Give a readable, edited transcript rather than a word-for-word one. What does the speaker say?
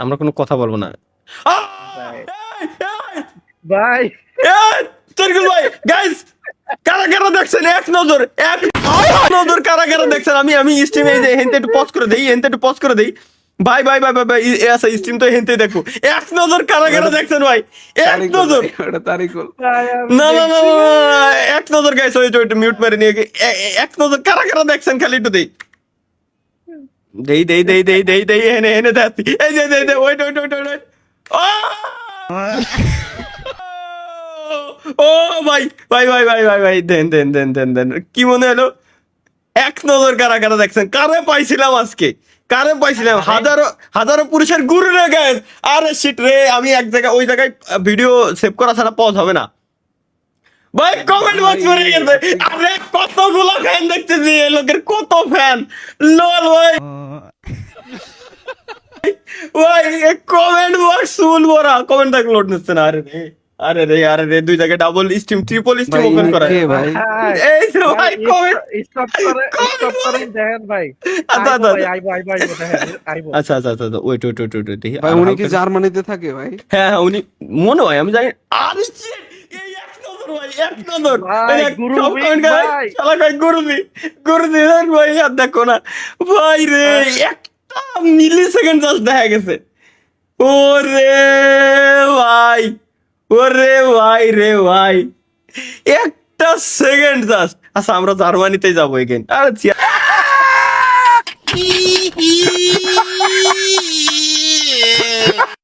আমরা কোনো কথা বলবো না। ভাই ভাই তরিকুল ভাই গাইস, কারা কারা দেখছেন এক নজর, এক নজর কারা কারা দেখছেন? আমি স্ট্রিমে এই যে হেনতে একটু পজ করে দেই, হেনতে একটু পজ করে দেই। ভাই ভাই ভাই ভাই ভাই আচ্ছা স্ট্রিম তো হেনতে দেখো, এক নজর কারা কারা দেখছেন ভাই, এক নজর। ওটা তারিকুল। ভাই আমি না না না দেখছি না, না। না, এক নজর গাইস, ওই একটু মিউট মেরে নিয়ে এক নজর কারা কারা দেখছেন খালি একটু দেই দেই দেই দেই দেই দেই দেই হেনে হেনে দেখছি, এই যে দেই দেই ওয়েট ওয়েট ওয়েট ওয়েট। ও ভাই ভাই ভাই ভাই ভাই ভাই দেন দেন দেন দেন দেন, কি মনে হলো? এক নজর কারা কারা দেখছেন? কারে পাইছিলাম আজকে, কারে পাইছিলাম? হাজারো হাজারো পুরুষের গুরু রে গাইস। আরে শিট রে, আমি এক জায়গায় ওই জায়গায় ভিডিও সেভ করা ছাড়া পজ হবে না ভাই। কমেন্ট বক্স ভরে গেছে, আরে কতগুলো ফ্যান দেখতেছি, এই লোকের কত ফ্যান, লল ভাই ভাই কমেন্ট বক্স ফুল ভরা, কমেন্ট দেখ লোড নিচ্ছে না। আরে রে আরে রে আরে রে, দুই জায়গায় ডাবল স্ট্রিম ট্রিপল স্ট্রিম ভাই ওপেন করা। কে ভাই? এই যে ভাই কমেন্ট, স্টপ করে দেখেন ভাই। আচ্ছা আইবো আচ্ছা ভাই আইবো দেখেন আইবো। আচ্ছা আচ্ছা আচ্ছা ওয়েট ওয়েট ওয়েট ওয়েট দেখি। ভাই উনি কি জার্মানিতে থাকে ভাই? হ্যাঁ হ্যাঁ উনি মনে হয়, আমি জানি। আরে shit, এই এক নজর ভাই, এক নজর। ভাই, এই দেখ, গুরু সব ভাই, comment করে, ভাই। শালা কয় গুরুজি গুরুজি, দেখ ভাই আর দেখো না ভাই রে, একটা মিলি সেকেন্ড জাস্ট দেখা গেছে। ওরে ভাই, ওরে ভাই রে ভাই, একটা সেকেন্ড জাস্ট। আচ্ছা আমরা জার্মানিতে যাবো এগেন। আরে